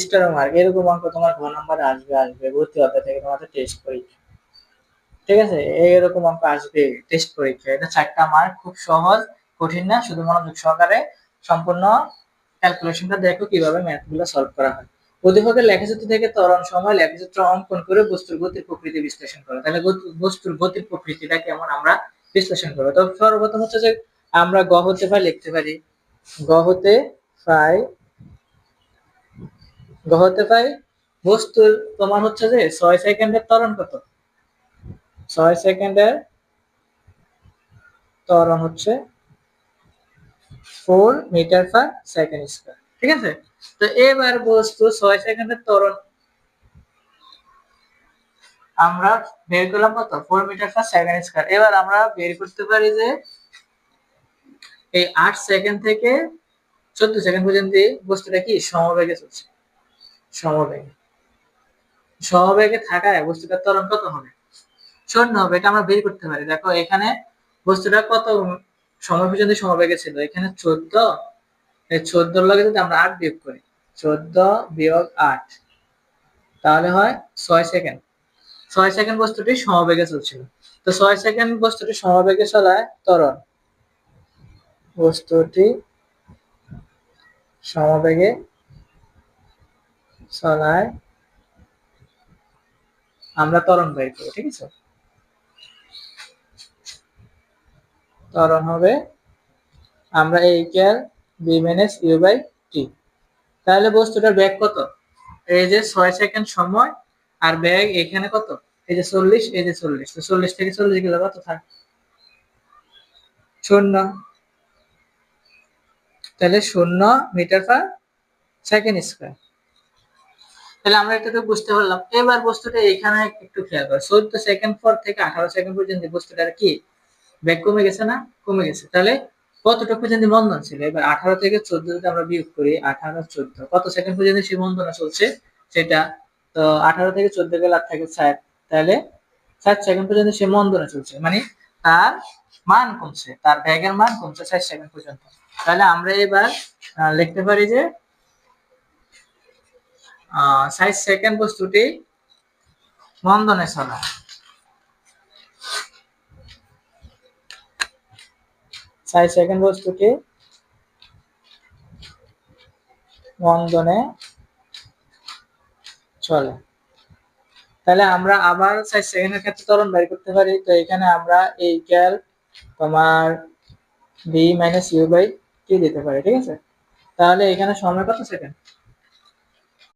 Star mark এরকম অঙ্ক তোমার ঘ নাম্বারে আসবে ভর্তি অধ্যায় থেকে তোমাদের টেস্ট পরীক্ষা। ঠিক আছে, এরকম অঙ্ক আসবে টেস্ট পরীক্ষা। এটা 4টা মার্ক, খুব সহজ, কঠিন না, শুধু মনোযোগ সহকারে সম্পূর্ণ ক্যালকুলেশনটা দেখো কিভাবে ম্যাথ গুলো সলভ করা হয়। উদ্দীপকের লেখচিত্র থেকে ত্বরণ সময় লেখচিত্র অঙ্কন করে বস্তুর গতির প্রকৃতি বিশ্লেষণ করো। তাহলে বস্তুর গতির প্রকৃতিটা কেমন আমরা বিশ্লেষণ করবো। তো সর্বপ্রথম হচ্ছে যে আমরা গ হতে পাই লিখতে পারি, গ হতে পাই গ হতে পাই বস্তুর তোমার হচ্ছে যে 6 সেকেন্ডের ত্বরণ কত, 6 সেকেন্ডের ত্বরণ হচ্ছে 4 মিটার পার সেকেন্ড স্কয়ার। ঠিক আছে, তো এবার বস্তু 6 সেকেন্ডের ত্বরণ আমরা বের করলাম কত, 4 মিটার পার সেকেন্ড স্কয়ার। এবার আমরা বের করতে পারি যে এই 8 সেকেন্ড থেকে 14 সেকেন্ড পর্যন্ত বস্তুটা কি সমবেগে চলছে, সমবেগে সমবেগে থাকায় বস্তুটার ত্বরণ কত হবে, শূন্য হবে। এটা আমরা বের করতে পারি। দেখো এখানে বস্তুটা কত সময় পর্যন্ত সমবেগে ছিল, এখানে 14, এই 14 লগে যদি আমরা 8 বিয়োগ করি, 14 বিয়োগ 8 তাহলে হয় 6 সেকেন্ড। 6 সেকেন্ড বস্তুটি সমবেগে চলছিল। তো 6 সেকেন্ড বস্তুটি সমবেগে চলায় ত্বরণ, বস্তুটি সমবেগে চলায় আমরা ত্বরণ বের করব। ঠিক আছে, ত্বরণ হবে আমরা এই equal V minus U by T. তাহলে বস্তুটার বেগ কত, এই যে 6 সেকেন্ড সময় আর বেগ এখানে কত, এই যে 40, এই যে 40, তো 40 থেকে 40 গেলে কত থাকে, শূন্য। তাহলে 0 মিটার পার সেকেন্ড স্কয়ার। তাহলে আমরা এটা তো বুঝতে পারলাম। এবার বস্তুটা এখানে একটু খেয়াল করো, 14 সেকেন্ড পর থেকে 18 সেকেন্ড পর্যন্ত বস্তুটার কি বেগ কমে গেছে না, কমে গেছে। তাহলে কতটুকু পর্যন্ত মন্দন ছিল, এবার 18 থেকে 14 যদি আমরা বিয়োগ করি, 18 14 কত সেকেন্ড পর্যন্ত সেই মন্দনা চলছে সেটা, তো 18 থেকে 14 গেলে আর থাকে 60, তাহলে 60 সেকেন্ড পর্যন্ত সে মন্দনা চলছে, মানে তার মান কমছে, তার বেগের মান কমছে 60 সেকেন্ড পর্যন্ত। তাহলে আমরা এবার লিখতে পারি যে 60 সেকেন্ড বস্তুটি মন্দনে চলা, 60 সেকেন্ড বস্তুটি মন্দনে চলে। তাহলে আমরা আবার 60 সেকেন্ডের ক্ষেত্রে ত্বরণ বের করতে পারি। তো এখানে আমরা এই ইকুয়াল তোমার বি মাইনাস ইউ বাই টি দিতে পারি। ঠিক আছে, তাহলে এখানে সময় কত সেকেন্ড,